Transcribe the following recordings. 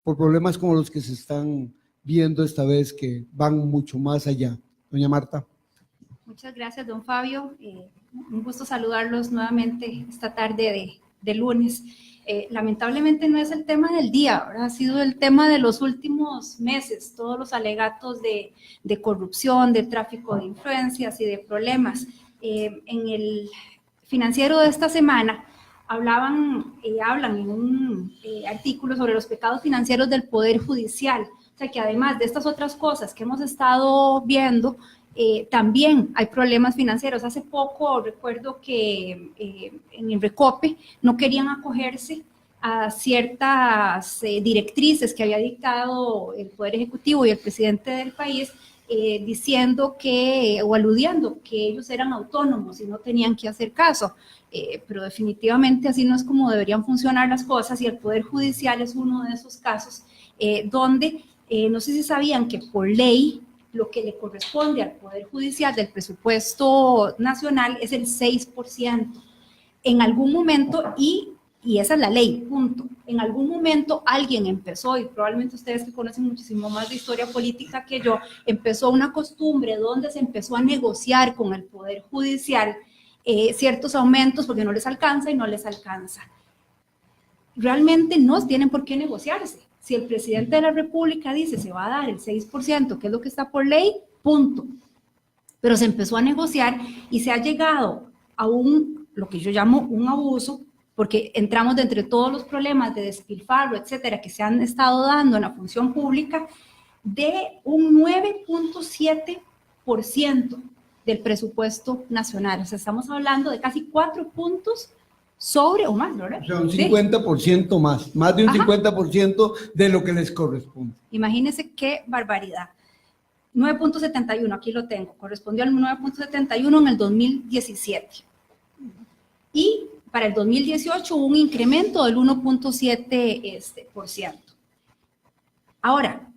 por problemas como los que se están viendo esta vez, que van mucho más allá. Doña Marta. Muchas gracias, don Fabio. Un gusto saludarlos nuevamente esta tarde de lunes. Lamentablemente no es el tema del día, ha sido el tema de los últimos meses, todos los alegatos de corrupción, de tráfico de influencias y de problemas. En el financiero de esta semana hablan en un artículo sobre los pecados financieros del Poder Judicial, o sea que además de estas otras cosas que hemos estado viendo, también hay problemas financieros. Hace poco recuerdo que en el Recope no querían acogerse a ciertas directrices que había dictado el Poder Ejecutivo y el presidente del país, diciendo que, o aludiendo que ellos eran autónomos y no tenían que hacer caso. Pero definitivamente así no es como deberían funcionar las cosas, y el Poder Judicial es uno de esos casos donde, no sé si sabían que por ley, lo que le corresponde al Poder Judicial del presupuesto nacional es el 6%. En algún momento, y esa es la ley, punto. En algún momento alguien empezó, y probablemente ustedes que conocen muchísimo más de historia política que yo, empezó una costumbre donde se empezó a negociar con el Poder Judicial ciertos aumentos porque no les alcanza y no les alcanza. Realmente no tienen por qué negociarse. Si el presidente de la República dice se va a dar el 6%, que es lo que está por ley, punto. Pero se empezó a negociar y se ha llegado a lo que yo llamo un abuso, porque entramos de entre todos los problemas de despilfarro, etcétera, que se han estado dando en la función pública, de un 9.7% del presupuesto nacional. O sea, estamos hablando de casi 4 puntos sobre o más, ¿verdad? O sea, un 50% más de un 50% de lo que les corresponde. Imagínense qué barbaridad. 9.71, aquí lo tengo, correspondió al 9.71 en el 2017. Y para el 2018 hubo un incremento del 1.7%. Ahora,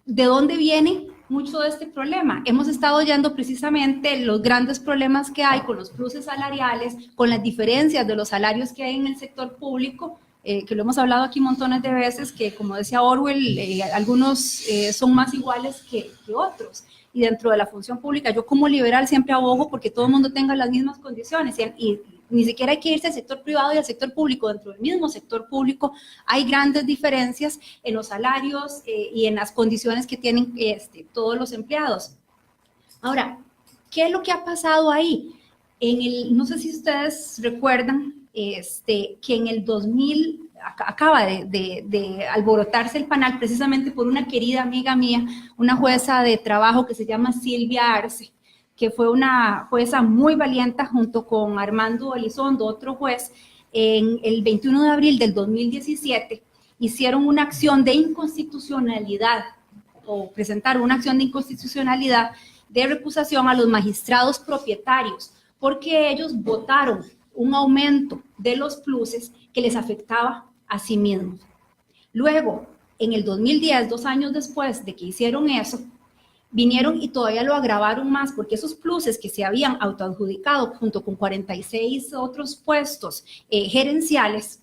¿de dónde viene mucho de este problema? Hemos estado oyendo precisamente los grandes problemas que hay con los pluses salariales, con las diferencias de los salarios que hay en el sector público, que lo hemos hablado aquí montones de veces, que como decía Orwell, algunos son más iguales que otros. Y dentro de la función pública, yo como liberal siempre abogo porque todo el mundo tenga las mismas condiciones, y ni siquiera hay que irse al sector privado y al sector público. Dentro del mismo sector público hay grandes diferencias en los salarios y en las condiciones que tienen todos los empleados. Ahora, ¿qué es lo que ha pasado ahí? No sé si ustedes recuerdan que en el 2000 acaba de alborotarse el panal precisamente por una querida amiga mía, una jueza de trabajo que se llama Silvia Arce, que fue una jueza muy valiente junto con Armando Elizondo, otro juez. En el 21 de abril del 2017 hicieron una acción de inconstitucionalidad, o presentaron una acción de inconstitucionalidad de recusación a los magistrados propietarios, porque ellos votaron un aumento de los pluses que les afectaba a sí mismos. Luego, en el 2010, 2 años después de que hicieron eso, vinieron y todavía lo agravaron más, porque esos pluses que se habían autoadjudicado junto con 46 otros puestos gerenciales,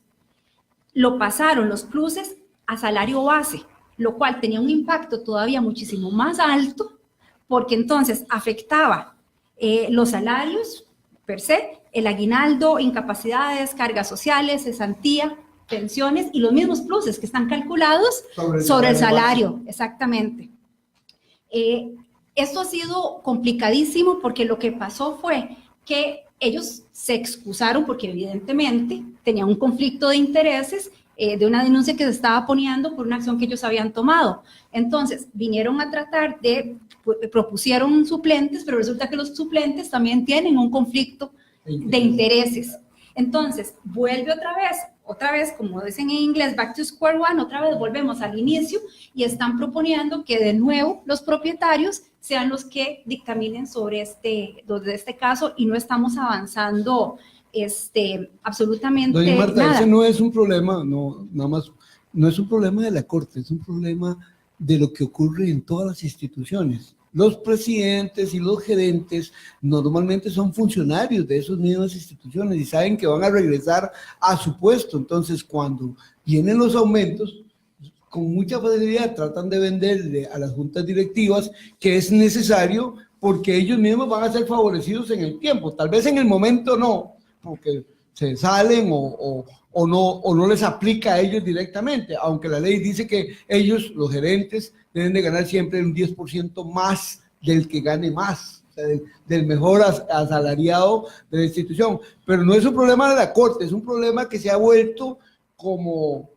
lo pasaron los pluses a salario base, lo cual tenía un impacto todavía muchísimo más alto, porque entonces afectaba los salarios per se, el aguinaldo, incapacidades, cargas sociales, cesantía, pensiones y los mismos pluses que están calculados sobre el salario, exactamente. Esto ha sido complicadísimo porque lo que pasó fue que ellos se excusaron porque evidentemente tenían un conflicto de intereses de una denuncia que se estaba poniendo por una acción que ellos habían tomado. Entonces vinieron a tratar propusieron suplentes, pero resulta que los suplentes también tienen un conflicto de intereses. Entonces vuelve otra vez, como dicen en inglés, back to square one, otra vez volvemos al inicio y están proponiendo que de nuevo los propietarios sean los que dictaminen sobre este caso, y no estamos avanzando absolutamente. Doña Marta, nada. ese no es un problema, no es un problema de la Corte, es un problema de lo que ocurre en todas las instituciones. Los presidentes y los gerentes normalmente son funcionarios de esas mismas instituciones y saben que van a regresar a su puesto. Entonces, cuando vienen los aumentos, con mucha facilidad tratan de venderle a las juntas directivas que es necesario porque ellos mismos van a ser favorecidos en el tiempo. Tal vez en el momento no, porque se salen o no les aplica a ellos directamente, aunque la ley dice que ellos, los gerentes, deben de ganar siempre un 10% más del que gane más, o sea, del mejor asalariado de la institución. Pero no es un problema de la Corte, es un problema que se ha vuelto como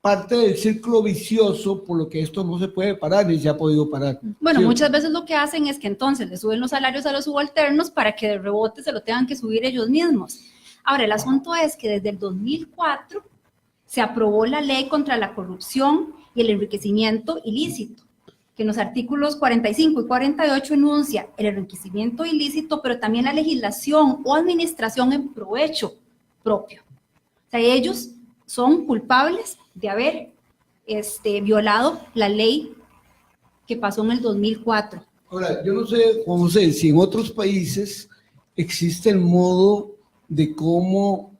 parte del círculo vicioso, por lo que esto no se puede parar ni se ha podido parar. Bueno, ¿sí? Muchas veces lo que hacen es que entonces le suben los salarios a los subalternos para que de rebote se lo tengan que subir ellos mismos. Ahora, el asunto es que desde el 2004 se aprobó la ley contra la corrupción y el enriquecimiento ilícito, que en los artículos 45 y 48 enuncia el enriquecimiento ilícito, pero también la legislación o administración en provecho propio. O sea, ellos son culpables de haber violado la ley que pasó en el 2004. Ahora, yo no sé, Juan José, si en otros países existe el modo de cómo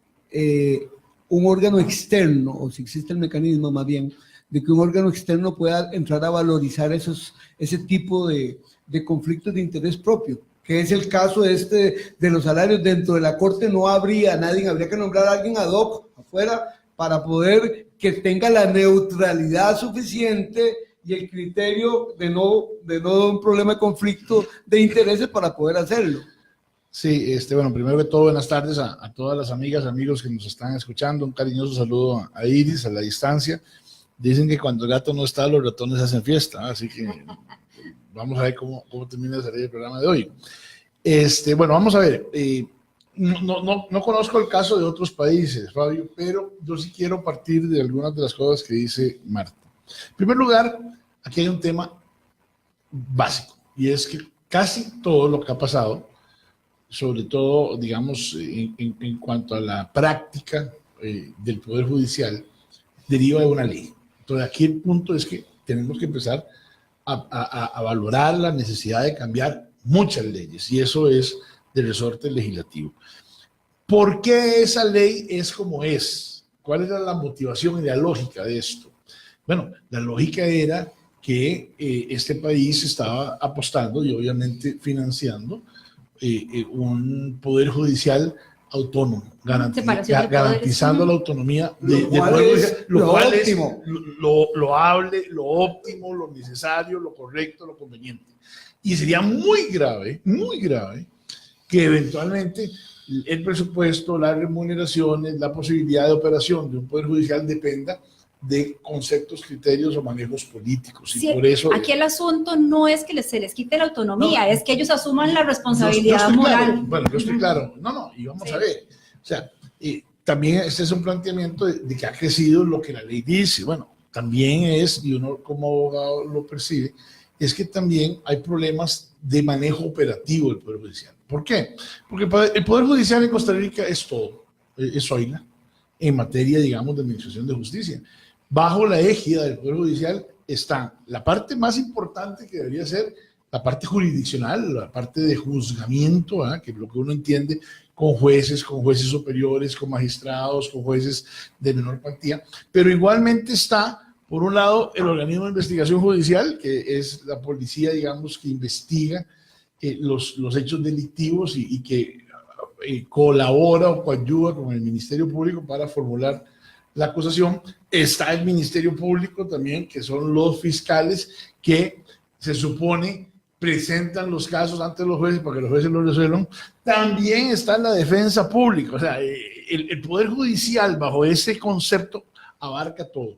un órgano externo, o si existe el mecanismo más bien, de que un órgano externo pueda entrar a valorizar ese tipo de conflictos de interés propio, que es el caso de los salarios. Dentro de la Corte no habría nadie, habría que nombrar a alguien ad hoc afuera para poder que tenga la neutralidad suficiente y el criterio de no un problema de conflicto de intereses para poder hacerlo. Sí, bueno, primero que todo, buenas tardes a todas las amigas, amigos que nos están escuchando. Un cariñoso saludo a Iris, a la distancia. Dicen que cuando el gato no está, los ratones hacen fiesta, así que vamos a ver cómo termina de salir el programa de hoy. Bueno, vamos a ver. No conozco el caso de otros países, Fabio, pero yo sí quiero partir de algunas de las cosas que dice Marta. En primer lugar, aquí hay un tema básico, y es que casi todo lo que ha pasado, sobre todo, digamos, en cuanto a la práctica del Poder Judicial, deriva de una ley. Entonces, aquí el punto es que tenemos que empezar a valorar la necesidad de cambiar muchas leyes, y eso es del resorte legislativo. ¿Por qué esa ley es como es? ¿Cuál era la motivación y la lógica de esto? Bueno, la lógica era que este país estaba apostando y obviamente financiando un poder judicial autónomo, garantizando la autonomía del poder judicial, lo cual es lo loable, lo óptimo, lo necesario, lo correcto, lo conveniente. Y sería muy grave que eventualmente el presupuesto, las remuneraciones, la posibilidad de operación de un poder judicial dependa de conceptos, criterios o manejos políticos. Sí, y por eso aquí el asunto no es que se les quite la autonomía, es que ellos asuman la responsabilidad moral. Claro, bueno, yo estoy claro. Y vamos a ver. O sea, también este es un planteamiento de que ha crecido lo que la ley dice. Bueno, también es, y uno como abogado lo percibe, es que también hay problemas de manejo operativo del Poder Judicial. ¿Por qué? Porque el Poder Judicial en Costa Rica es todo, es OILA, en materia, digamos, de administración de justicia. Bajo la égida del Poder Judicial está la parte más importante, que debería ser la parte jurisdiccional, la parte de juzgamiento, que es lo que uno entiende con jueces superiores, con magistrados, con jueces de menor cuantía, pero igualmente está, por un lado, el organismo de investigación judicial, que es la policía, digamos, que investiga los hechos delictivos y que colabora o coadyuva con el Ministerio Público para formular la acusación. Está el Ministerio Público también, que son los fiscales que se supone presentan los casos ante los jueces para que los jueces los resuelvan. También está la defensa pública. O sea, el Poder Judicial bajo ese concepto abarca todo.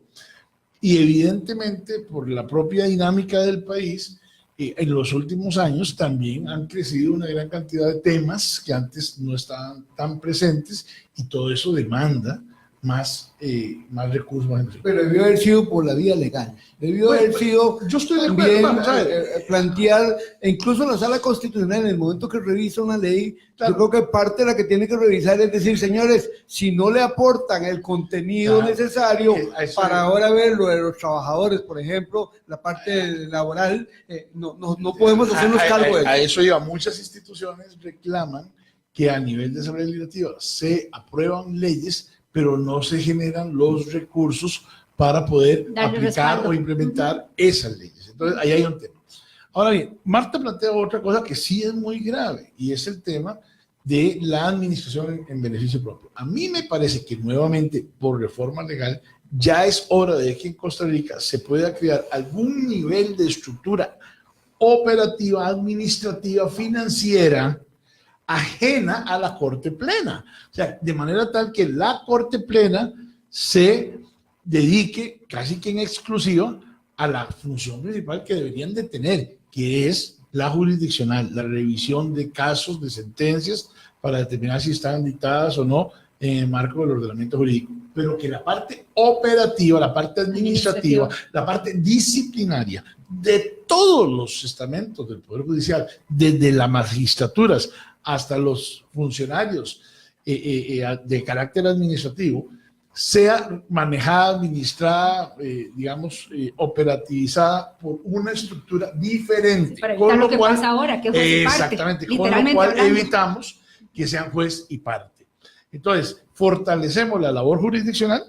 Y evidentemente, por la propia dinámica del país, en los últimos años también han crecido una gran cantidad de temas que antes no estaban tan presentes, y todo eso demanda más recursos. Pero debió haber sido por la vía legal. Debió haber sido yo estoy de también acuerdo, vamos a ver. Plantear, incluso la Sala Constitucional, en el momento que revisa una ley, claro, yo creo que parte de la que tiene que revisar es decir, señores, si no le aportan el contenido necesario para ahora ver lo de los trabajadores, por ejemplo, la parte laboral, no podemos hacernos cargo de eso. A eso iba. Muchas instituciones reclaman que a nivel de Asamblea Legislativa se aprueban leyes, pero no se generan los recursos para poder Darle aplicar respaldo. o implementar esas leyes. Entonces, ahí hay un tema. Ahora bien, Marta plantea otra cosa que sí es muy grave y es el tema de la administración en beneficio propio. A mí me parece que nuevamente, por reforma legal, ya es hora de que en Costa Rica se pueda crear algún nivel de estructura operativa, administrativa, financiera, ajena a la Corte Plena. O sea, de manera tal que la Corte Plena se dedique casi que en exclusiva a la función principal que deberían de tener, que es la jurisdiccional, la revisión de casos, de sentencias, para determinar si están dictadas o no en el marco del ordenamiento jurídico. Pero que la parte operativa, la parte administrativa, la parte disciplinaria de todos los estamentos del Poder Judicial, desde las magistraturas hasta los funcionarios de carácter administrativo, sea manejada, administrada, operativizada por una estructura diferente. Para evitar lo que pasa ahora, que es juez y parte. Exactamente, con lo Literalmente cual hablando. evitamos que sean juez y parte. Entonces, fortalecemos la labor jurisdiccional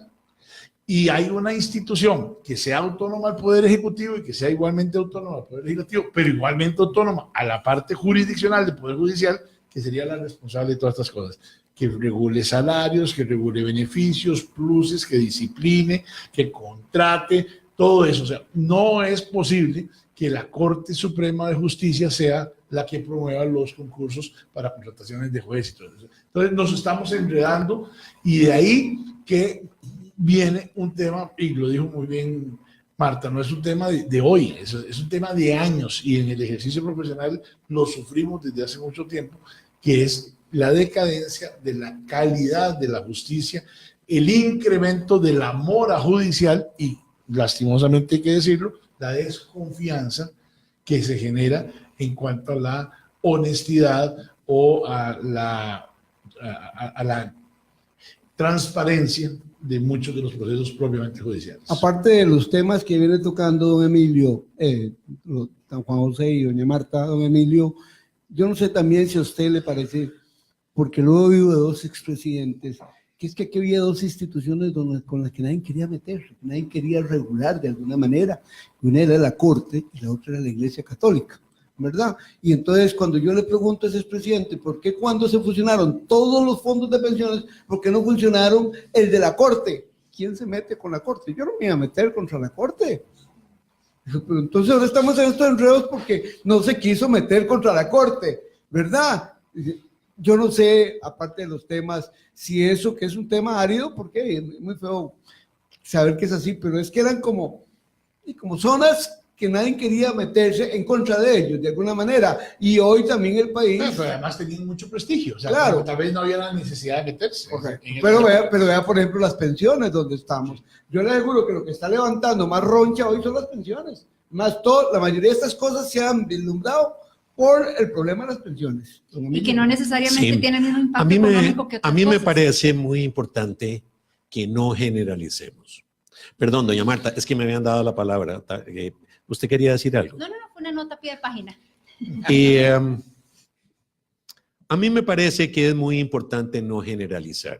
y hay una institución que sea autónoma al Poder Ejecutivo y que sea igualmente autónoma al Poder Legislativo, pero igualmente autónoma a la parte jurisdiccional del Poder Judicial, que sería la responsable de todas estas cosas, que regule salarios, que regule beneficios, pluses, que discipline, que contrate, todo eso. O sea, no es posible que la Corte Suprema de Justicia sea la que promueva los concursos para contrataciones de jueces y todo eso. Entonces nos estamos enredando y de ahí que viene un tema, y lo dijo muy bien Marta, no es un tema de hoy, es un tema de años y en el ejercicio profesional lo sufrimos desde hace mucho tiempo, que es la decadencia de la calidad de la justicia, el incremento de la mora judicial y, lastimosamente hay que decirlo, la desconfianza que se genera en cuanto a la honestidad o a la transparencia de muchos de los procesos propiamente judiciales. Aparte de los temas que viene tocando don Emilio, don Juan José y doña Marta, don Emilio, yo no sé también si a usted le parece, porque luego he oído de dos expresidentes, que es que aquí había dos instituciones con las que nadie quería meterse, que nadie quería regular de alguna manera. Una era la Corte y la otra era la Iglesia Católica, ¿verdad? Y entonces cuando yo le pregunto a ese expresidente, ¿por qué cuando se fusionaron todos los fondos de pensiones, por qué no funcionaron el de la Corte? ¿Quién se mete con la Corte? Yo no me iba a meter contra la Corte. Pero entonces ahora estamos en estos enredos porque no se quiso meter contra la Corte, ¿verdad? Yo no sé, aparte de los temas, si eso que es un tema árido, porque es muy feo saber que es así, pero es que eran como zonas que nadie quería meterse en contra de ellos, de alguna manera, y hoy también el país... Pero además tenían mucho prestigio, o sea, claro, tal vez no había la necesidad de meterse. Pero vea, por ejemplo, las pensiones donde estamos. Yo le aseguro que lo que está levantando más roncha hoy son las pensiones. Más la mayoría de estas cosas se han vislumbrado por el problema de las pensiones. Y que no necesariamente tienen un impacto económico que otras a mí me cosas. parece muy importante que no generalicemos. Perdón, doña Marta, es que me habían dado la palabra. ¿Usted quería decir algo? No, fue una nota a pie de página. Y a mí me parece que es muy importante no generalizar.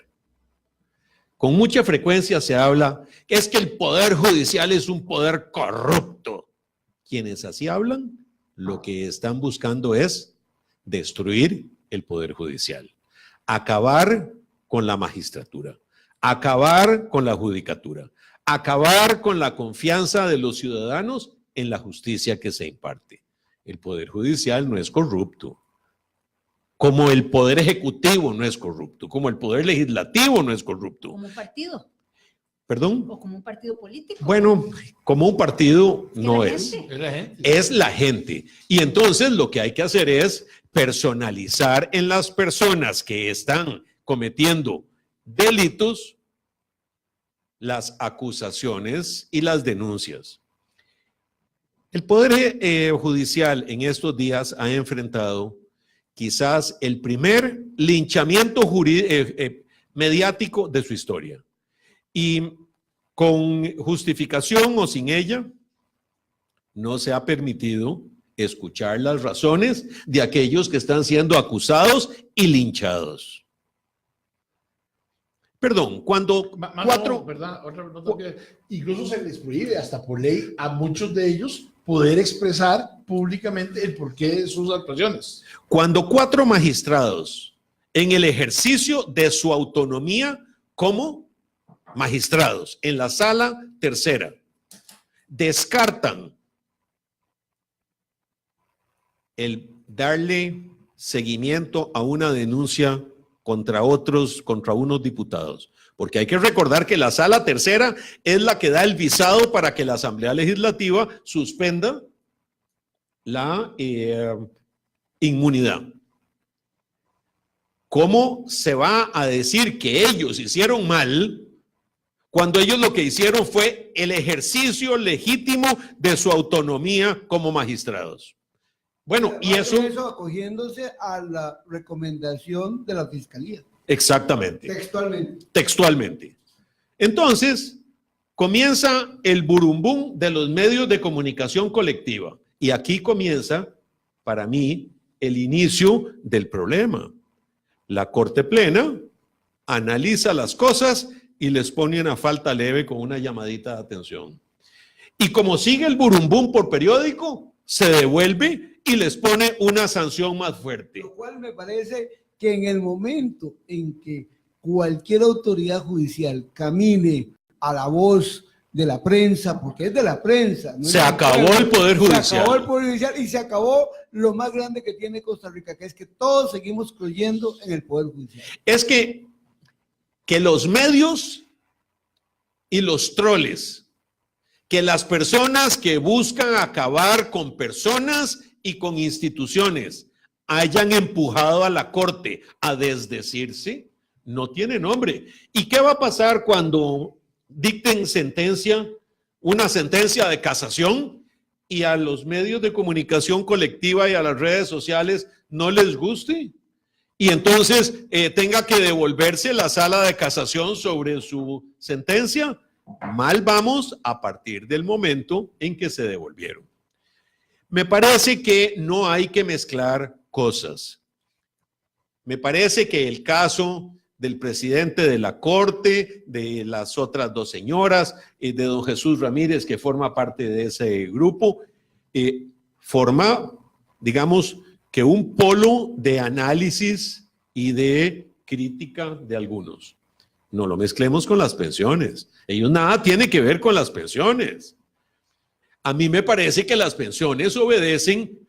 Con mucha frecuencia se habla que es que el poder judicial es un poder corrupto. Quienes así hablan, lo que están buscando es destruir el poder judicial, acabar con la magistratura, acabar con la judicatura, acabar con la confianza de los ciudadanos en la justicia que se imparte. El poder judicial no es corrupto, como el poder ejecutivo no es corrupto, como el poder legislativo no es corrupto. Como un partido. ¿Perdón? O como un partido político. Bueno, como un partido no la es. gente. Es la gente. Es la gente. Y entonces lo que hay que hacer es personalizar en las personas que están cometiendo delitos las acusaciones y las denuncias. El Poder Judicial en estos días ha enfrentado quizás el primer linchamiento mediático de su historia. Y con justificación o sin ella, no se ha permitido escuchar las razones de aquellos que están siendo acusados y linchados. Perdón, cuando cuatro... ¿verdad? Incluso se les prohíbe hasta por ley a muchos de ellos poder expresar públicamente el porqué de sus actuaciones. Cuando 4 magistrados, en el ejercicio de su autonomía como magistrados, en la sala tercera, descartan el darle seguimiento a una denuncia contra unos diputados, porque hay que recordar que la sala tercera es la que da el visado para que la Asamblea Legislativa suspenda la inmunidad. ¿Cómo se va a decir que ellos hicieron mal cuando ellos lo que hicieron fue el ejercicio legítimo de su autonomía como magistrados? Bueno, y eso acogiéndose a la recomendación de la Fiscalía. Exactamente. Textualmente. Entonces, comienza el burumbum de los medios de comunicación colectiva. Y aquí comienza, para mí, el inicio del problema. La Corte Plena analiza las cosas y les pone una falta leve con una llamadita de atención. Y como sigue el burumbum por periódico, se devuelve y les pone una sanción más fuerte. Lo cual me parece que en el momento en que cualquier autoridad judicial camine a la voz de la prensa, porque es de la prensa. ¿No? Se acabó el Poder Judicial. Se acabó el Poder Judicial y se acabó lo más grande que tiene Costa Rica, que es que todos seguimos creyendo en el Poder Judicial. Es que los medios y los troles, que las personas que buscan acabar con personas y con instituciones hayan empujado a la Corte a desdecirse, no tiene nombre. ¿Y qué va a pasar cuando dicten una sentencia de casación y a los medios de comunicación colectiva y a las redes sociales no les guste? Y entonces tenga que devolverse la sala de casación sobre su sentencia. Mal vamos a partir del momento en que se devolvieron. Me parece que no hay que mezclar cosas. Me parece que el caso del presidente de la Corte, de las otras 2 señoras, de don Jesús Ramírez, que forma parte de ese grupo, forma, digamos, que un polo de análisis y de crítica de algunos. No lo mezclemos con las pensiones. Ellos nada tienen que ver con las pensiones. A mí me parece que las pensiones obedecen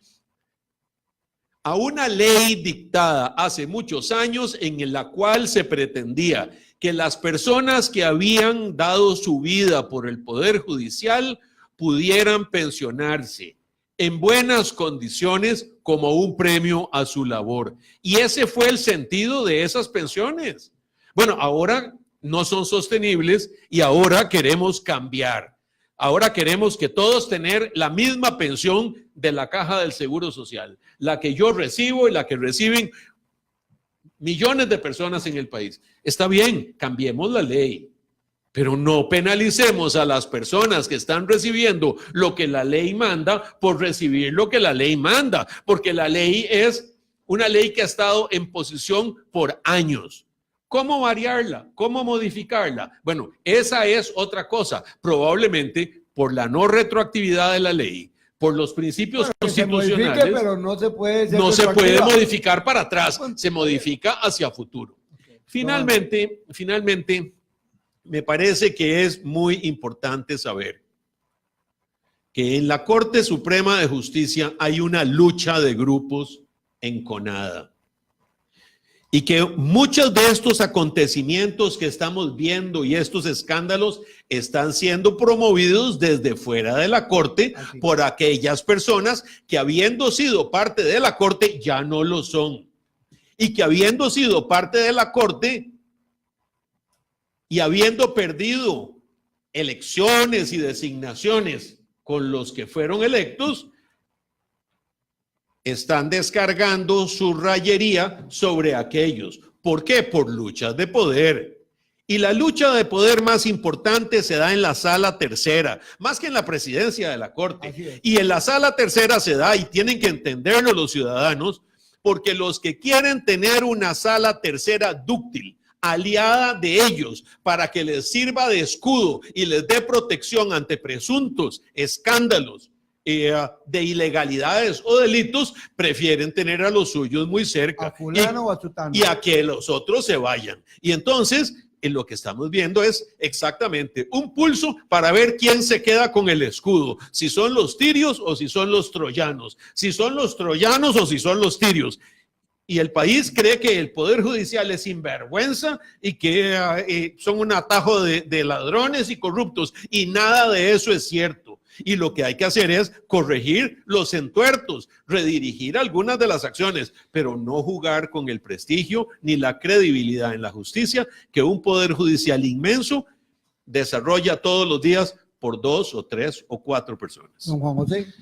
a una ley dictada hace muchos años en la cual se pretendía que las personas que habían dado su vida por el Poder Judicial pudieran pensionarse en buenas condiciones como un premio a su labor. Y ese fue el sentido de esas pensiones. Bueno, ahora no son sostenibles y ahora queremos cambiar. Ahora queremos que todos tener la misma pensión de la Caja del Seguro Social, la que yo recibo y la que reciben millones de personas en el país. Está bien, cambiemos la ley, pero no penalicemos a las personas que están recibiendo lo que la ley manda por recibir lo que la ley manda, porque la ley es una ley que ha estado en posición por años. ¿Cómo variarla? ¿Cómo modificarla? Bueno, esa es otra cosa. Probablemente por la no retroactividad de la ley, por los principios constitucionales, pero no se puede modificar para atrás, se modifica hacia futuro. Finalmente, me parece que es muy importante saber que en la Corte Suprema de Justicia hay una lucha de grupos enconada. Y que muchos de estos acontecimientos que estamos viendo y estos escándalos están siendo promovidos desde fuera de la Corte por aquellas personas que habiendo sido parte de la Corte ya no lo son. Y que habiendo sido parte de la Corte y habiendo perdido elecciones y designaciones con los que fueron electos, están descargando su rayería sobre aquellos. ¿Por qué? Por luchas de poder. Y la lucha de poder más importante se da en la sala tercera, más que en la presidencia de la Corte. Y en la sala tercera se da, y tienen que entenderlo los ciudadanos, porque los que quieren tener una sala tercera dúctil aliada de ellos para que les sirva de escudo y les dé protección ante presuntos escándalos de ilegalidades o delitos, prefieren tener a los suyos muy cerca A fulano o a sutano. y a que los otros se vayan. Y entonces, lo que estamos viendo es exactamente un pulso para ver quién se queda con el escudo, si son los tirios o si son los troyanos, si son los troyanos o si son los tirios. Y el país cree que el Poder Judicial es sinvergüenza y que son un atajo de ladrones y corruptos, y nada de eso es cierto. Y lo que hay que hacer es corregir los entuertos, redirigir algunas de las acciones, pero no jugar con el prestigio ni la credibilidad en la justicia que un Poder Judicial inmenso desarrolla todos los días por 2 o 3 o 4 personas. Don Juan José.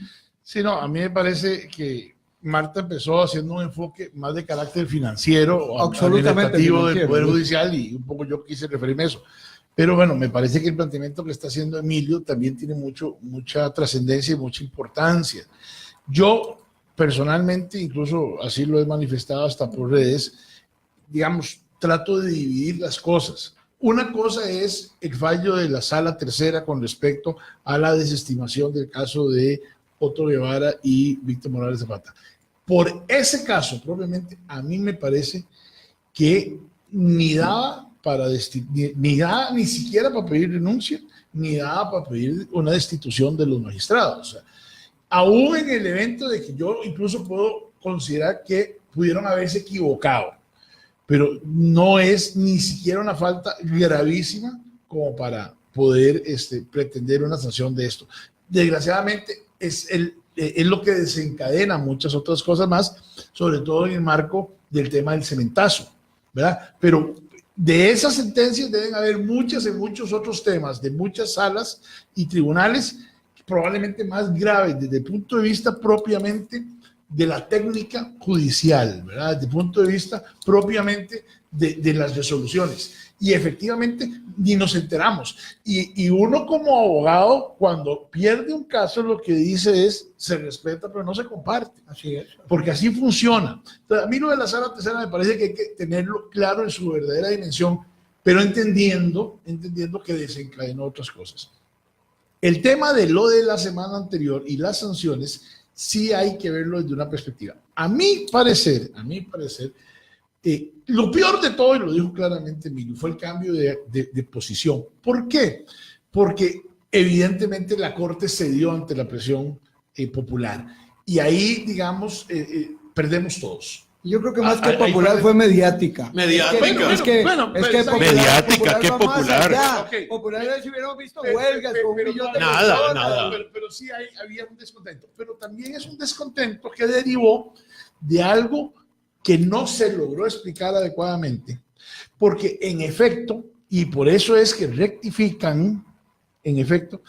Sí, no, a mí me parece que Marta empezó haciendo un enfoque más de carácter financiero o Absolutamente administrativo del financiero, Poder ¿no? Judicial, y un poco yo quise referirme a eso. Pero bueno, me parece que el planteamiento que está haciendo Emilio también tiene mucha trascendencia y mucha importancia. Yo personalmente, incluso así lo he manifestado hasta por redes, digamos, trato de dividir las cosas. Una cosa es el fallo de la Sala Tercera con respecto a la desestimación del caso de Otto Guevara y Víctor Morales Zapata. Por ese caso, propiamente, a mí me parece que ni daba ni siquiera para pedir renuncia, ni daba para pedir una destitución de los magistrados. O sea, aún en el evento de que yo incluso puedo considerar que pudieron haberse equivocado, pero no es ni siquiera una falta gravísima como para poder pretender una sanción de esto. Desgraciadamente es lo que desencadena muchas otras cosas más, sobre todo en el marco del tema del cementazo, ¿verdad? Pero de esas sentencias deben haber muchas en muchos otros temas, de muchas salas y tribunales, probablemente más graves desde el punto de vista propiamente de la técnica judicial, ¿verdad? Desde el punto de vista propiamente de las resoluciones. Y efectivamente ni nos enteramos. Y uno como abogado, cuando pierde un caso, lo que dice es, se respeta, pero no se comparte. Así es. Porque así funciona. Entonces, a mí lo de la Sala Tercera me parece que hay que tenerlo claro en su verdadera dimensión, pero entendiendo que desencadenó otras cosas. El tema de lo de la semana anterior y las sanciones, sí hay que verlo desde una perspectiva. A mi parecer, lo peor de todo, y lo dijo claramente Emilio, fue el cambio de posición. ¿Por qué? Porque evidentemente la Corte cedió ante la presión popular. Y ahí, digamos, perdemos todos. Yo creo que más que popular fue mediática. Mediática. Es que popular, mediática, qué va más popular. allá. Ok. Popular es si hubiéramos visto huelgas con un millón de Nada, personas. nada. Pero sí había un descontento. Pero también es un descontento que derivó de algo que no se logró explicar adecuadamente, porque en efecto, y por eso es que rectifican, en efecto,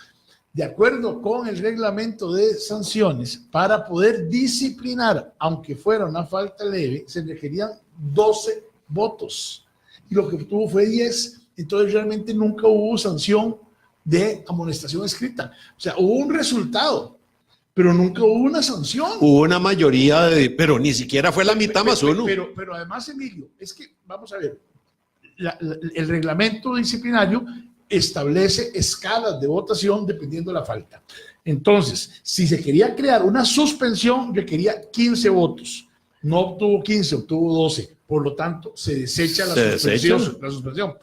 de acuerdo con el reglamento de sanciones, para poder disciplinar, aunque fuera una falta leve, se requerían 12 votos, y lo que obtuvo fue 10, entonces realmente nunca hubo sanción de amonestación escrita, o sea, hubo un resultado, pero nunca hubo una sanción. Hubo una mayoría, pero ni siquiera fue la mitad más uno. Pero además, Emilio, es que, vamos a ver, el reglamento disciplinario establece escalas de votación dependiendo de la falta. Entonces, si se quería crear una suspensión, requería 15 votos. No obtuvo 15, obtuvo 12. Por lo tanto, se desecha la suspensión.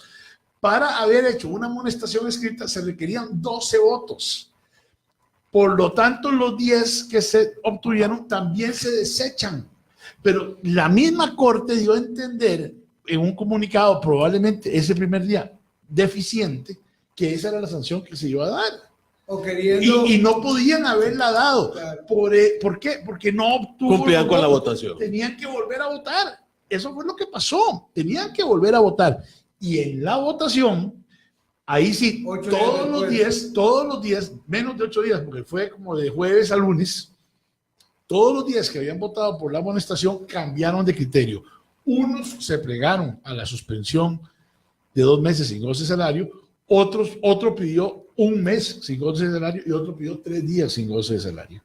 Para haber hecho una amonestación escrita, se requerían 12 votos. Por lo tanto, los 10 que se obtuvieron también se desechan. Pero la misma Corte dio a entender en un comunicado, probablemente ese primer día, deficiente, que esa era la sanción que se iba a dar. O queriendo... Y no podían haberla dado. Claro. ¿Por qué? Porque no obtuvo. Cumplían con la votación. Tenían que volver a votar. Eso fue lo que pasó. Tenían que volver a votar. Y en la votación, ahí sí, todos los días, menos de 8 días, porque fue como de jueves a lunes, todos los días que habían votado por la amonestación cambiaron de criterio. Unos se plegaron a la suspensión de 2 meses sin goce de salario, otro pidió 1 mes sin goce de salario y otro pidió 3 días sin goce de salario.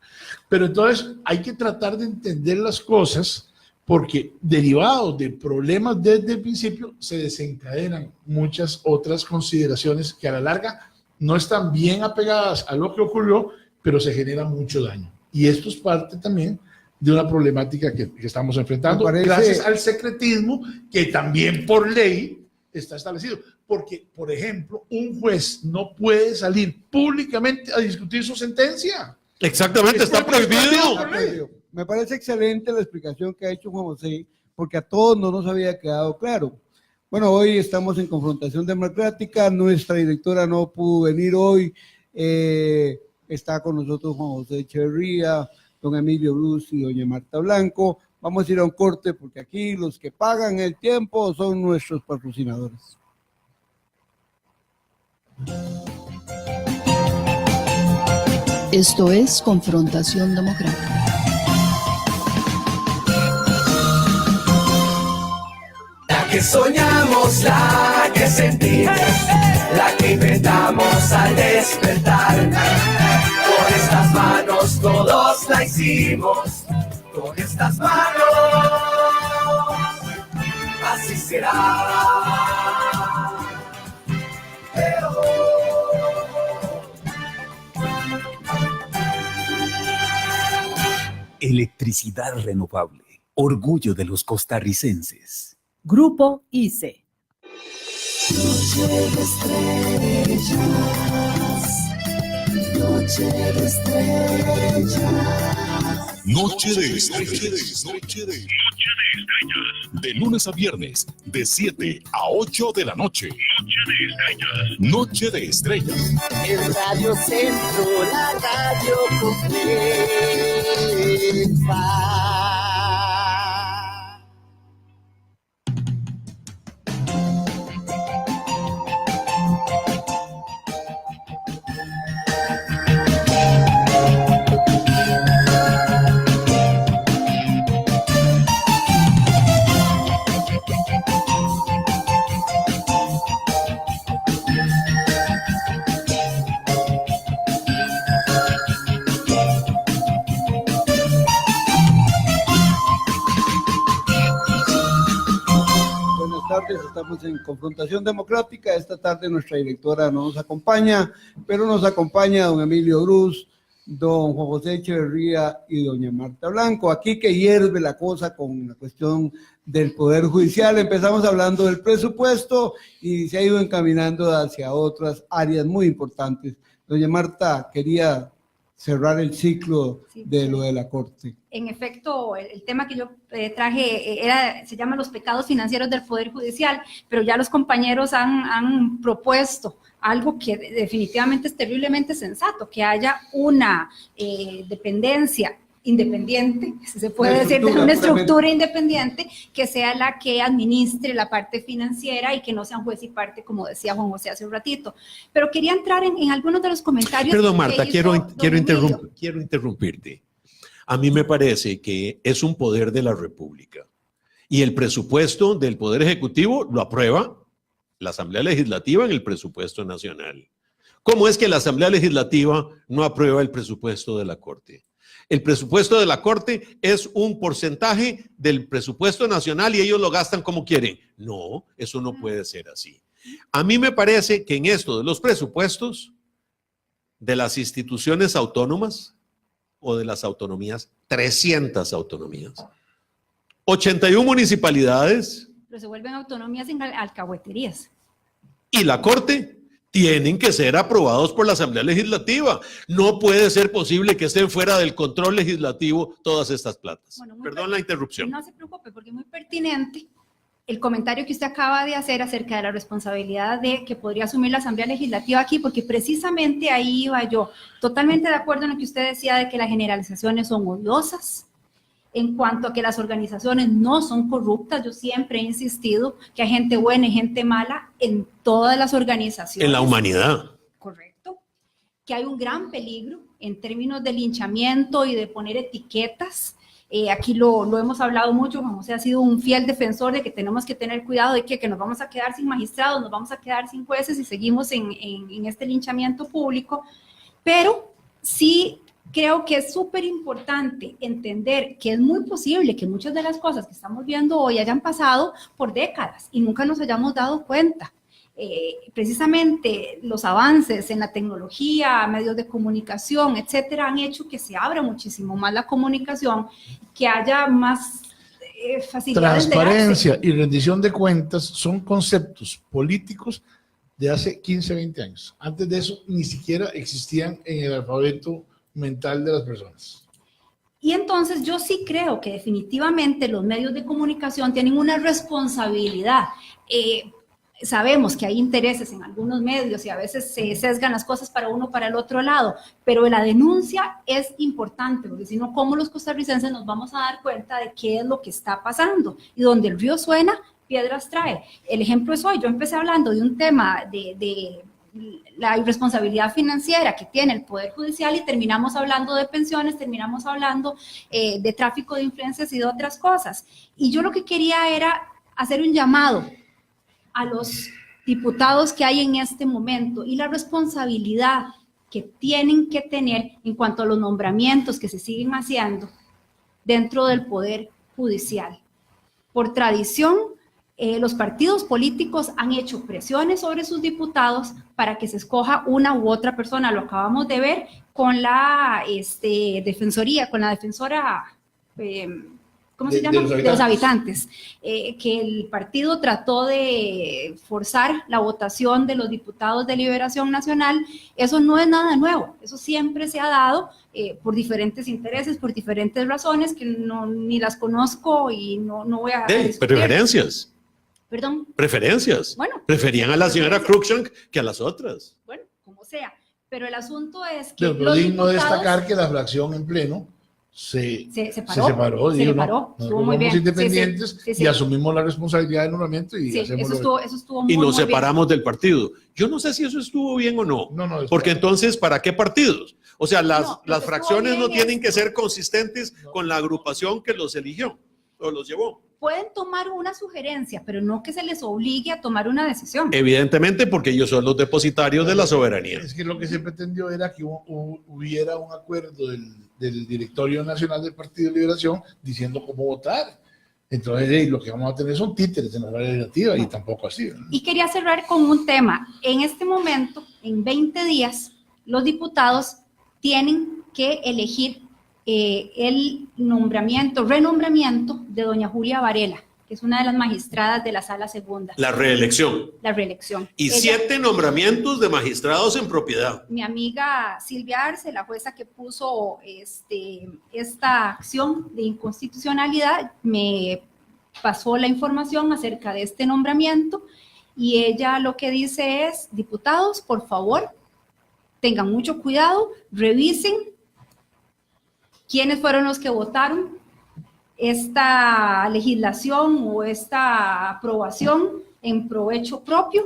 Pero entonces hay que tratar de entender las cosas porque derivados de problemas desde el principio se desencadenan muchas otras consideraciones que a la larga no están bien apegadas a lo que ocurrió, pero se genera mucho daño. Y esto es parte también de una problemática que estamos enfrentando, gracias al secretismo que también por ley está establecido. Porque, por ejemplo, un juez no puede salir públicamente a discutir su sentencia. Exactamente, está prohibido. Me parece excelente la explicación que ha hecho Juan José, porque a todos no nos había quedado claro. Bueno, hoy estamos en confrontación democrática, nuestra directora no pudo venir hoy, está con nosotros Juan José Echeverría, don Emilio Brus y doña Marta Blanco. Vamos a ir a un corte porque aquí los que pagan el tiempo son nuestros patrocinadores. Esto es Confrontación Democrática. La que soñamos, la que sentimos, la que inventamos al despertar. Con estas manos todos la hicimos, con estas manos, así será. Electricidad renovable, orgullo de los costarricenses. Grupo ICE. Noche de estrellas, noche de estrellas. Noche de estrellas. Noche de estrellas. De lunes a viernes, de 7 a 8 de la noche. Noche de estrellas. El Radio Centro, la radio completa. Estamos en Confrontación Democrática. Esta tarde nuestra directora no nos acompaña, pero nos acompaña don Emilio Brus, don Juan José Echeverría y doña Marta Blanco. Aquí que hierve la cosa con la cuestión del Poder Judicial. Empezamos hablando del presupuesto y se ha ido encaminando hacia otras áreas muy importantes. Doña Marta, quería cerrar el ciclo de lo de la Corte. En efecto, el tema que yo traje se llama los pecados financieros del Poder Judicial, pero ya los compañeros han propuesto algo que definitivamente es terriblemente sensato, que haya una dependencia independiente, si se puede decir, una estructura independiente que sea la que administre la parte financiera y que no sea un juez y parte, como decía Juan José hace un ratito. Pero quería entrar en algunos de los comentarios. Perdón, Marta, quiero interrumpirte. A mí me parece que es un poder de la República y el presupuesto del Poder Ejecutivo lo aprueba la Asamblea Legislativa en el presupuesto nacional. ¿Cómo es que la Asamblea Legislativa no aprueba el presupuesto de la Corte? El presupuesto de la Corte es un porcentaje del presupuesto nacional y ellos lo gastan como quieren. No, eso no puede ser así. A mí me parece que en esto de los presupuestos de las instituciones autónomas o de las autonomías, 300 autonomías, 81 municipalidades. Pero se vuelven autonomías en alcahueterías. Y la Corte tienen que ser aprobados por la Asamblea Legislativa. No puede ser posible que estén fuera del control legislativo todas estas platas. Bueno, perdón la interrupción. No se preocupe, porque es muy pertinente el comentario que usted acaba de hacer acerca de la responsabilidad de que podría asumir la Asamblea Legislativa aquí, porque precisamente ahí iba yo. Totalmente de acuerdo en lo que usted decía de que las generalizaciones son odiosas, en cuanto a que las organizaciones no son corruptas. Yo siempre he insistido que hay gente buena y gente mala en todas las organizaciones. En la humanidad. Correcto. Que hay un gran peligro en términos de linchamiento y de poner etiquetas. Aquí lo hemos hablado mucho. Juan José ha sido un fiel defensor de que tenemos que tener cuidado de que nos vamos a quedar sin magistrados, nos vamos a quedar sin jueces y seguimos en este linchamiento público. Pero sí creo que es súper importante entender que es muy posible que muchas de las cosas que estamos viendo hoy hayan pasado por décadas y nunca nos hayamos dado cuenta. Precisamente los avances en la tecnología, medios de comunicación, etcétera, han hecho que se abra muchísimo más la comunicación, que haya más facilidades de Transparencia enlace. y rendición de cuentas son conceptos políticos de hace 15, 20 años. Antes de eso ni siquiera existían en el alfabeto mental de las personas. Y entonces yo sí creo que definitivamente los medios de comunicación tienen una responsabilidad. Sabemos que hay intereses en algunos medios y a veces se sesgan las cosas para uno o para el otro lado, pero la denuncia es importante, porque si no, ¿cómo los costarricenses nos vamos a dar cuenta de qué es lo que está pasando? Y donde el río suena, piedras trae. El ejemplo es hoy, yo empecé hablando de un tema de la irresponsabilidad financiera que tiene el Poder Judicial y terminamos hablando de pensiones, terminamos hablando de tráfico de influencias y de otras cosas. Y yo lo que quería era hacer un llamado a los diputados que hay en este momento y la responsabilidad que tienen que tener en cuanto a los nombramientos que se siguen haciendo dentro del Poder Judicial. Por tradición, los partidos políticos han hecho presiones sobre sus diputados para que se escoja una u otra persona. Lo acabamos de ver con la defensoría, con la defensora, ¿cómo se llama? De los habitantes. Que el partido trató de forzar la votación de los diputados de Liberación Nacional. Eso no es nada nuevo, eso siempre se ha dado por diferentes intereses, por diferentes razones que ni las conozco y no voy a discutir. Preferencias. Perdón. Preferencias. Bueno. Preferían a la señora Cruikshank que a las otras. Bueno, como sea. Pero el asunto es que Pero los digno diputados... destacar que la fracción en pleno se separó. Estuvo muy bien. Somos independientes Sí. y asumimos la responsabilidad del nombramiento y Sí, hacemos eso estuvo muy, Y nos muy bien. separamos del partido. Yo no sé si eso estuvo bien o no. No, Porque entonces, ¿para qué partidos? O sea, No, las lo que fracciones estuvo no bien tienen es- que ser consistentes con la agrupación que los eligió o los llevó. Pueden tomar una sugerencia, pero no que se les obligue a tomar una decisión. Evidentemente, porque ellos son los depositarios de la soberanía. Es que lo que se pretendió era que hubiera un acuerdo del Directorio Nacional del Partido de Liberación diciendo cómo votar. Entonces, lo que vamos a tener son títeres en la área legislativa y tampoco así, ¿no? Y quería cerrar con un tema. En este momento, en 20 días, los diputados tienen que elegir el renombramiento de doña Julia Varela, que es una de las magistradas de la Sala Segunda. La reelección. La reelección. Y Ella- 7 nombramientos de magistrados en propiedad. Mi amiga Silvia Arce, la jueza que puso esta acción de inconstitucionalidad, me pasó la información acerca de este nombramiento y ella lo que dice es, diputados, por favor, tengan mucho cuidado, revisen quiénes fueron los que votaron esta legislación o esta aprobación en provecho propio.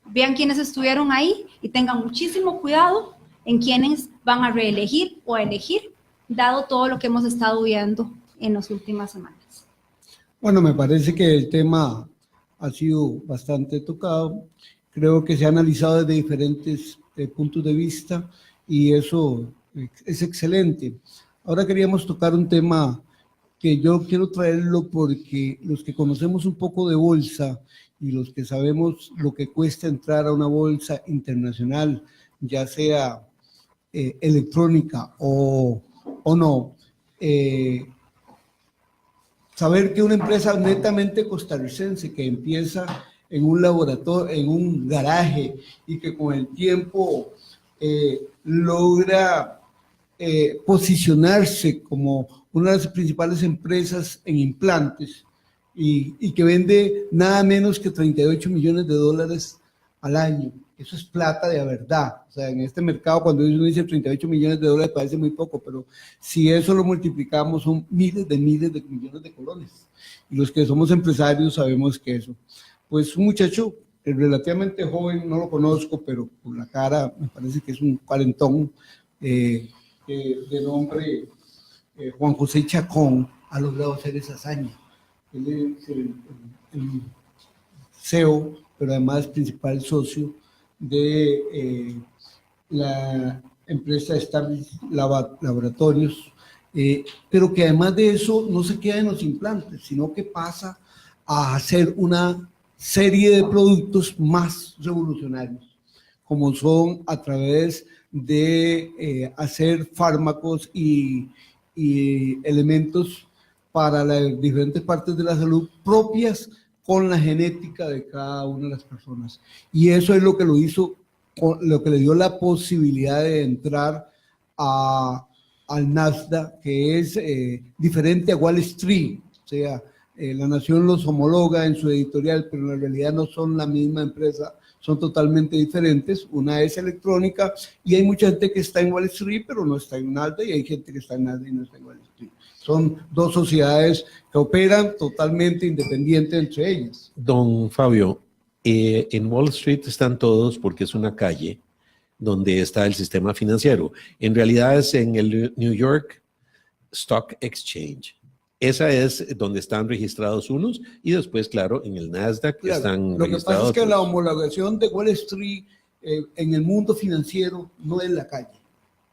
Vean quiénes estuvieron ahí y tengan muchísimo cuidado en quiénes van a reelegir o a elegir, dado todo lo que hemos estado viendo en las últimas semanas. Bueno, me parece que el tema ha sido bastante tocado. Creo que se ha analizado desde diferentes puntos de vista y eso es excelente. Ahora queríamos tocar un tema que yo quiero traerlo porque los que conocemos un poco de bolsa y los que sabemos lo que cuesta entrar a una bolsa internacional, ya sea electrónica o no, saber que una empresa netamente costarricense que empieza en un laboratorio, en un garaje y que con el tiempo logra posicionarse como una de las principales empresas en implantes y que vende nada menos que 38 millones de dólares al año. Eso es plata de verdad. O sea, en este mercado, cuando uno dice 38 millones de dólares, parece muy poco, pero si eso lo multiplicamos, son miles de millones de colones. Y los que somos empresarios sabemos que eso. Pues un muchacho relativamente joven, no lo conozco, pero por la cara me parece que es un cuarentón, de nombre Juan José Chacón, ha logrado hacer esa hazaña. Él es el CEO, pero además principal socio de la empresa Starry Laboratorios, pero que además de eso no se queda en los implantes, sino que pasa a hacer una serie de productos más revolucionarios, como son a través de hacer fármacos y elementos para las diferentes partes de la salud propias con la genética de cada una de las personas. Y eso es lo que lo hizo, lo que le dio la posibilidad de entrar al Nasdaq, que es diferente a Wall Street. O sea, La Nación los homologa en su editorial, pero en realidad no son la misma empresa, son totalmente diferentes. Una es electrónica y hay mucha gente que está en Wall Street, pero no está en Nasdaq, y hay gente que está en Nasdaq y no está en Wall Street. Son dos sociedades que operan totalmente independientes entre ellas. Don Fabio, en Wall Street están todos porque es una calle donde está el sistema financiero. En realidad es en el New York Stock Exchange. Esa es donde están registrados unos y después, claro, en el Nasdaq Claro, están lo que registrados pasa es que la otros. homologación de Wall Street en el mundo financiero no es la calle,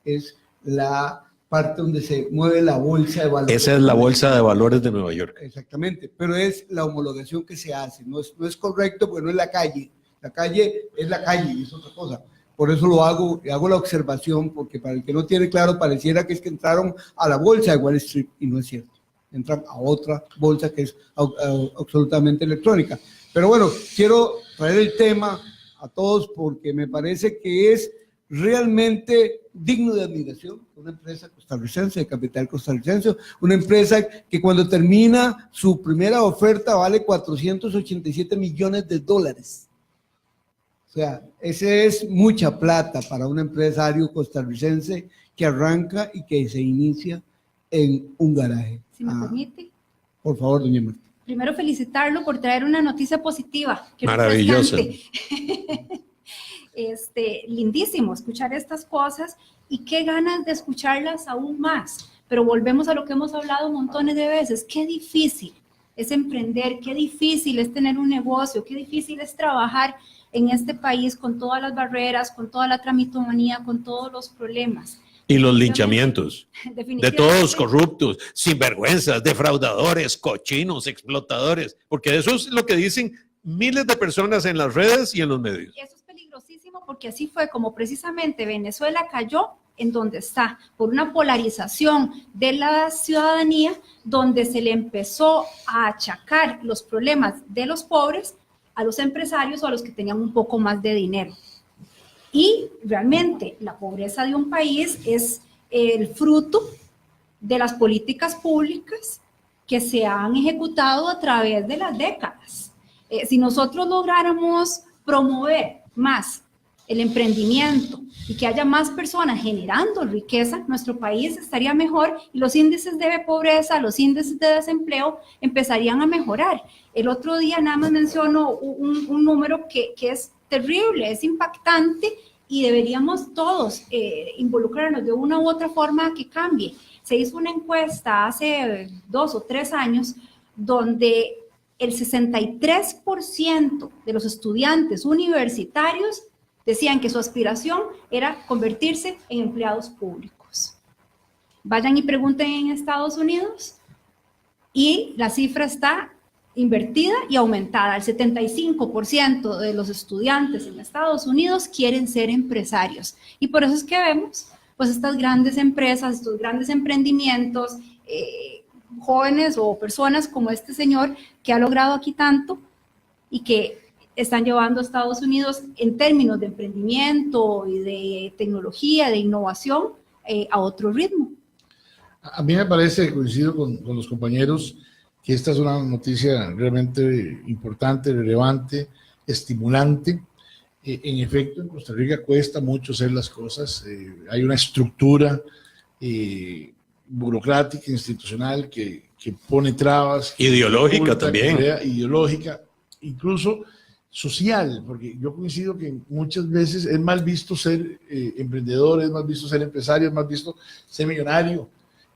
es la parte donde se mueve la bolsa de valores. Esa es la bolsa de valores de Nueva York. Exactamente, pero es la homologación que se hace, no es correcto porque no es la calle es la calle y es otra cosa. Por eso hago la observación, porque para el que no tiene claro, pareciera que es que entraron a la bolsa de Wall Street y no es cierto. Entran a otra bolsa que es absolutamente electrónica. Pero bueno, quiero traer el tema a todos porque me parece que es realmente digno de admiración. Una empresa costarricense, de capital costarricense, una empresa que cuando termina su primera oferta vale $487 millones. O sea, ese es mucha plata para un empresario costarricense que arranca y que se inicia en un garaje. Si me permite. Por favor, doña Marta. Primero felicitarlo por traer una noticia positiva. Qué Maravilloso. refrescante. Lindísimo escuchar estas cosas y qué ganas de escucharlas aún más. Pero volvemos a lo que hemos hablado montones de veces. Qué difícil es emprender, qué difícil es tener un negocio, qué difícil es trabajar en este país con todas las barreras, con toda la tramitomanía, con todos los problemas. Y los linchamientos de Definitivamente. todos corruptos, sinvergüenzas, defraudadores, cochinos, explotadores, porque eso es lo que dicen miles de personas en las redes y en los medios. Eso es peligrosísimo porque así fue como precisamente Venezuela cayó en donde está, por una polarización de la ciudadanía, donde se le empezó a achacar los problemas de los pobres a los empresarios o a los que tenían un poco más de dinero. Y realmente la pobreza de un país es el fruto de las políticas públicas que se han ejecutado a través de las décadas. Si nosotros lográramos promover más el emprendimiento y que haya más personas generando riqueza, nuestro país estaría mejor y los índices de pobreza, los índices de desempleo empezarían a mejorar. El otro día nada más menciono un número que es terrible, es impactante y deberíamos todos involucrarnos de una u otra forma a que cambie. Se hizo una encuesta hace 2 o 3 años donde el 63% de los estudiantes universitarios decían que su aspiración era convertirse en empleados públicos. Vayan y pregunten en Estados Unidos y la cifra está invertida y aumentada. El 75% de los estudiantes en Estados Unidos quieren ser empresarios. Y por eso es que vemos pues estas grandes empresas, estos grandes emprendimientos, jóvenes o personas como este señor que ha logrado aquí tanto y que están llevando a Estados Unidos en términos de emprendimiento y de tecnología, de innovación, a otro ritmo. A mí me parece, coincido con los compañeros, que esta es una noticia realmente importante, relevante, estimulante. En efecto, en Costa Rica cuesta mucho hacer las cosas. Hay una estructura burocrática, institucional, que pone trabas. Ideológica también. Ideológica, incluso social, porque yo coincido que muchas veces es mal visto ser emprendedor, es mal visto ser empresario, es mal visto ser millonario.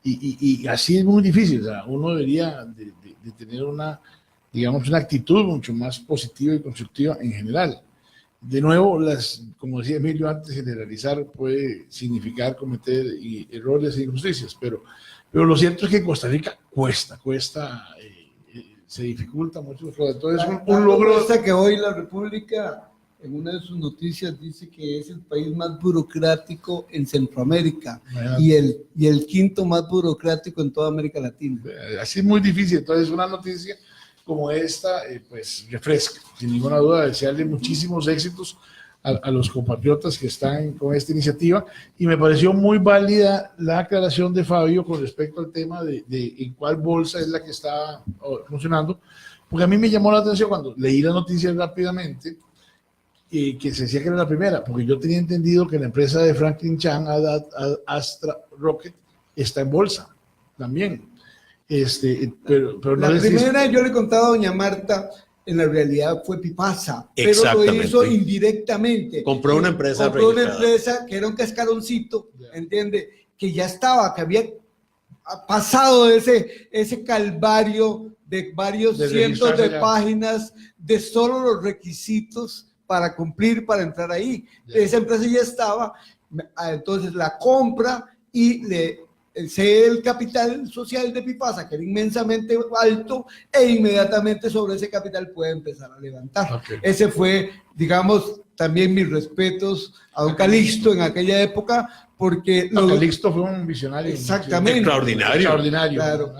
Y así es muy difícil. O sea, uno debería de tener una, digamos, una actitud mucho más positiva y constructiva en general. de nuevo, como decía Emilio antes, generalizar puede significar cometer errores e injusticias, pero lo cierto es que en Costa Rica cuesta, se dificulta mucho. Entonces, un logro. Hasta que hoy la República, en una de sus noticias, dice que es el país más burocrático en Centroamérica y el quinto más burocrático en toda América Latina. Así es muy difícil. Entonces, una noticia como esta, pues refresca, sin ninguna duda, desearle muchísimos éxitos a los compatriotas que están con esta iniciativa, y me pareció muy válida la aclaración de Fabio con respecto al tema de en cuál bolsa es la que está funcionando, porque a mí me llamó la atención cuando leí las noticias rápidamente, que se decía que era la primera, porque yo tenía entendido que la empresa de Franklin Chan, Astra Rocket, está en bolsa también. Pero no la primera, yo le contaba a doña Marta, en la realidad fue Pipasa, pero lo hizo indirectamente. Compró una empresa que era un cascaroncito, ¿entiende? Que ya estaba, que había pasado ese calvario de varios cientos de páginas de solo los requisitos para cumplir, para entrar ahí. Esa empresa ya estaba, entonces la compra y el capital social de Pipasa, que era inmensamente alto, e inmediatamente sobre ese capital puede empezar a levantar. Okay. Ese fue, digamos, también mis respetos a don Calixto en aquella época, porque... Calixto fue un visionario. Exactamente. Extraordinario. Claro.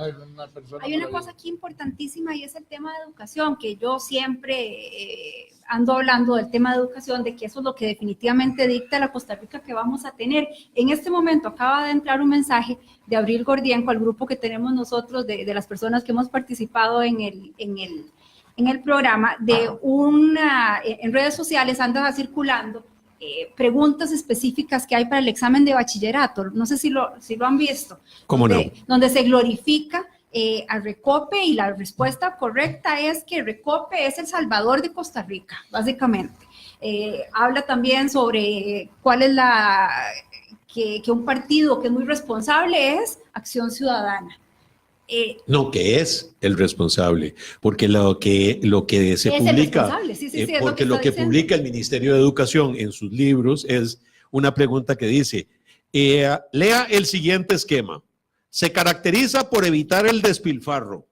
Hay una cosa aquí importantísima y es el tema de educación, que yo siempre ando hablando del tema de educación, de que eso es lo que definitivamente dicta la Costa Rica que vamos a tener. En este momento acaba de entrar un mensaje de Abril Gordienco al grupo que tenemos nosotros, de las personas que hemos participado en el programa, en redes sociales anda circulando preguntas específicas que hay para el examen de bachillerato. No sé si lo han visto. ¿Cómo no? Donde se glorifica a Recope, y la respuesta correcta es que Recope es el Salvador de Costa Rica, básicamente. Habla también sobre cuál es que un partido que es muy responsable es Acción Ciudadana. No, que es el responsable, porque lo que se publica, porque lo que publica el Ministerio de Educación en sus libros es una pregunta que dice, lea el siguiente esquema: se caracteriza por evitar el despilfarro,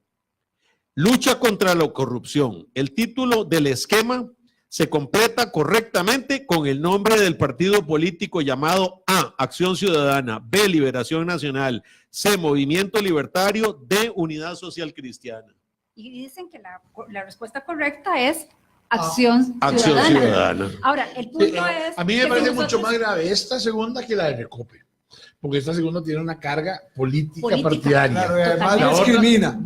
lucha contra la corrupción. El título del esquema se completa correctamente con el nombre del partido político llamado A, Acción Ciudadana; B, Liberación Nacional; C, Movimiento Libertario; D, Unidad Social Cristiana. Y dicen que la respuesta correcta es Acción Ciudadana. Ahora, el punto es... A mí me parece mucho más grave esta segunda que la de Recope, porque esta segunda tiene una carga política partidaria. Claro,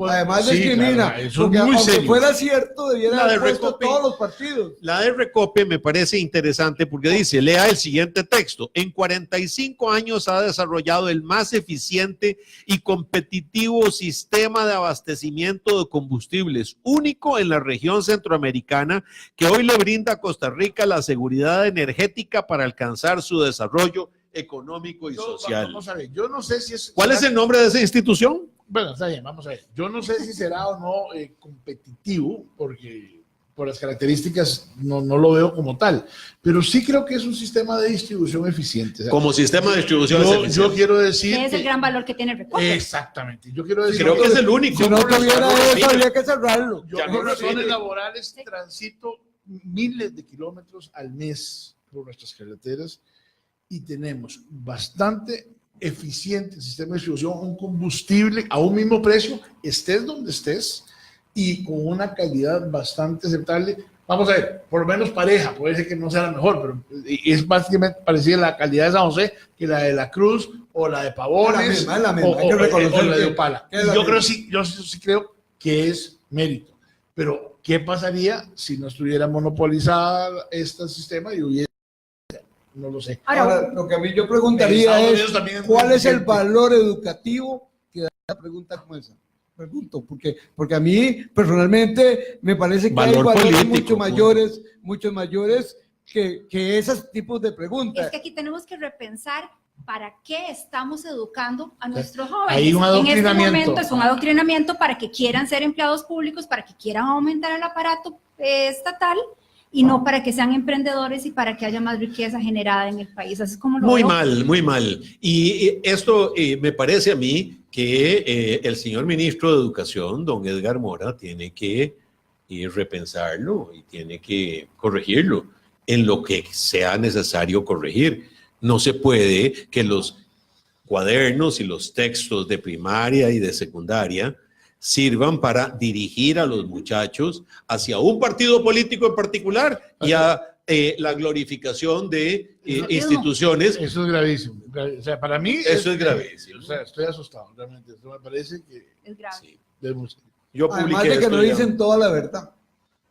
además discrimina. Claro, porque aunque fuera cierto, debiera haber puesto todos los partidos. La de Recope me parece interesante porque dice, lea el siguiente texto: en 45 años ha desarrollado el más eficiente y competitivo sistema de abastecimiento de combustibles, único en la región centroamericana, que hoy le brinda a Costa Rica la seguridad energética para alcanzar su desarrollo económico y social. Vamos a ver, yo no sé si es... ¿Cuál es el nombre de esa institución? Bueno, está bien, vamos a ver. Yo no sé si será o no competitivo, porque por las características no lo veo como tal, pero sí creo que es un sistema de distribución eficiente. O sea, como sistema de distribución eficiente. Yo quiero decir... que es el gran valor que tiene el Recope. Exactamente. Yo quiero decir... Creo que es el único. Si no tuviera eso, habría que cerrarlo. Yo por razones laborales transito miles de kilómetros al mes por nuestras carreteras, y tenemos bastante eficiente el sistema de distribución, un combustible a un mismo precio, estés donde estés, y con una calidad bastante aceptable. Vamos a ver, por lo menos pareja, puede ser que no sea la mejor, pero es básicamente parecida la calidad de San José que la de La Cruz, o la de Pavones, la misma. Hay que reconocer o la de Opala. Yo sí creo que es mérito, pero ¿qué pasaría si no estuviera monopolizada este sistema y hubiera... No lo sé. Ahora, lo que a mí yo preguntaría es, ¿cuál es el valor educativo que da una pregunta como esa? Pregunto, porque a mí personalmente me parece que hay valores mucho mayores que esos tipos de preguntas. Es que aquí tenemos que repensar para qué estamos educando a nuestros jóvenes. Hay un adoctrinamiento. En este momento es un adoctrinamiento para que quieran ser empleados públicos, para que quieran aumentar el aparato estatal, y no para que sean emprendedores y para que haya más riqueza generada en el país. Así es como lo Muy veo. mal, muy mal. Y esto me parece a mí que el señor ministro de Educación, don Edgar Mora, tiene que repensarlo y tiene que corregirlo en lo que sea necesario corregir. No se puede que los cuadernos y los textos de primaria y de secundaria sirvan para dirigir a los muchachos hacia un partido político en particular y a la glorificación de instituciones. Eso es gravísimo. O sea, para mí Eso es gravísimo. O sea, estoy asustado, realmente. Esto me parece que Es grave. Sí. es muy serio. Yo Además publiqué de que esto no ya. dicen toda la verdad,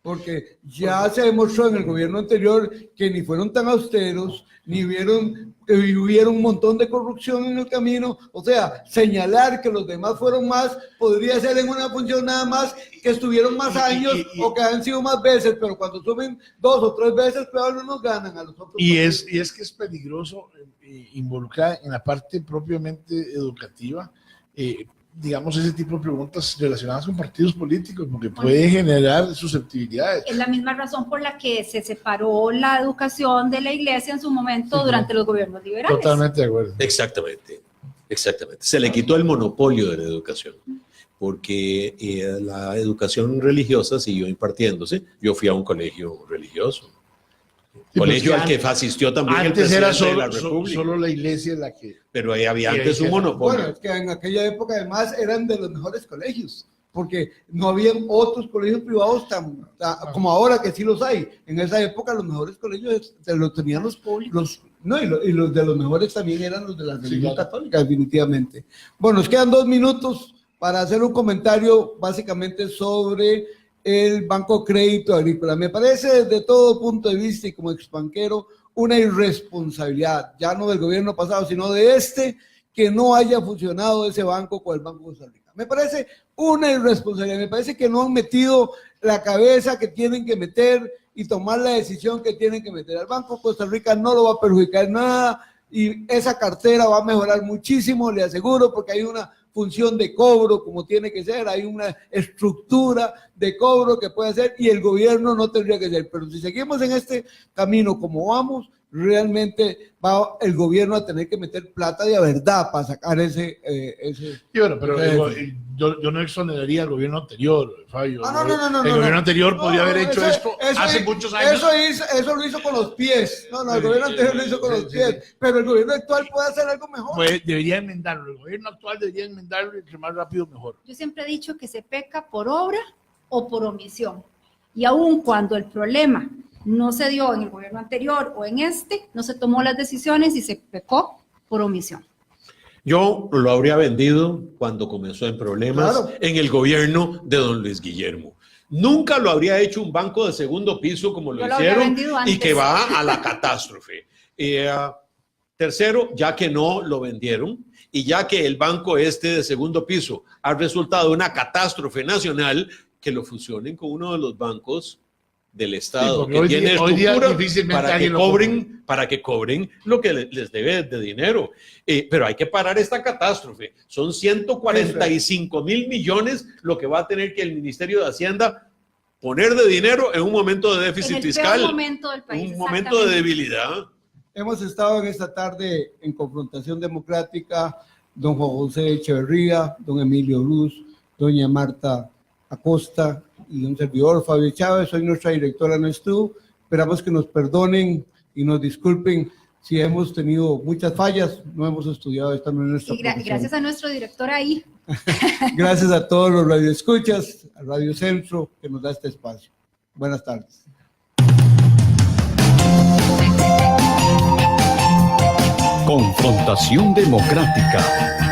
porque ya se demostró en el gobierno anterior que ni fueron tan austeros, ni hubieron un montón de corrupción en el camino. O sea, señalar que los demás fueron más podría ser en una función nada más que estuvieron más años o que han sido más veces, pero cuando suben 2 o 3 veces, claro, no nos ganan a los otros. Y es que es peligroso involucrar en la parte propiamente educativa, digamos, ese tipo de preguntas relacionadas con partidos políticos, porque puede generar susceptibilidades. Es la misma razón por la que se separó la educación de la iglesia en su momento durante los gobiernos liberales. Totalmente de acuerdo. Exactamente, exactamente. Se le quitó el monopolio de la educación, porque la educación religiosa siguió impartiéndose. Yo fui a un colegio religioso, colegio al que asistió también el Antes presidente era de la República, solo la iglesia la que... pero ahí había antes un monopolio. Bueno, es que en aquella época además eran de los mejores colegios, porque no habían otros colegios privados como ahora que sí los hay. En esa época los mejores colegios los tenían los no, y los de los mejores también eran los de la religión católica, definitivamente. Bueno, nos quedan 2 minutos para hacer un comentario básicamente sobre el Banco Crédito Agrícola. Me parece desde todo punto de vista y como exbanquero una irresponsabilidad, ya no del gobierno pasado, sino de que no haya funcionado ese banco con el Banco de Costa Rica. Me parece una irresponsabilidad, me parece que no han metido la cabeza que tienen que meter y tomar la decisión que tienen que meter. Al Banco de Costa Rica no lo va a perjudicar nada y esa cartera va a mejorar muchísimo, le aseguro, porque hay una función de cobro como tiene que ser, hay una estructura de cobro que puede hacer y el gobierno no tendría que ser. Pero si seguimos en este camino como vamos, realmente va el gobierno a tener que meter plata de verdad para sacar ese Sí, bueno, pero yo no exoneraría al gobierno anterior, Fabio. No. El gobierno anterior podría haber hecho esto hace muchos años. Eso lo hizo con los pies. No, el gobierno anterior lo hizo con los pies, pero el gobierno actual puede hacer algo mejor. Pues debería enmendarlo. El gobierno actual debería enmendarlo y entre más rápido mejor. Yo siempre he dicho que se peca por obra o por omisión. Y aun cuando el problema no se dio en el gobierno anterior o en no se tomó las decisiones y se pecó por omisión. Yo lo habría vendido cuando comenzó en problemas Claro. en el gobierno de don Luis Guillermo. Nunca lo habría hecho un banco de segundo piso como lo Yo lo habría hicieron vendido y antes. que va a la catástrofe. Tercero, ya que no lo vendieron y ya que el banco de segundo piso ha resultado una catástrofe nacional, que lo fusionen con uno de los bancos del Estado, Sí, que tiene hoy día estructura difícilmente para que alguien lo cobren lo que les debe de dinero. Pero hay que parar esta catástrofe. Son 145 mil millones lo que va a tener que el Ministerio de Hacienda poner de dinero en un momento de déficit En el fiscal, peor momento del país, un momento de debilidad. Hemos estado en esta tarde en Confrontación Democrática, don Juan José Echeverría, don Emilio Luz, doña Marta Acosta y un servidor, Fabio Chávez. Soy nuestra directora, no estuvo. Esperamos que nos perdonen y nos disculpen si hemos tenido muchas fallas. No hemos estudiado, esta no es nuestra Y profesión. gracias a nuestro director ahí. Gracias a todos los radioescuchas, a Radio Centro, que nos da este espacio. Buenas tardes. Confrontación Democrática.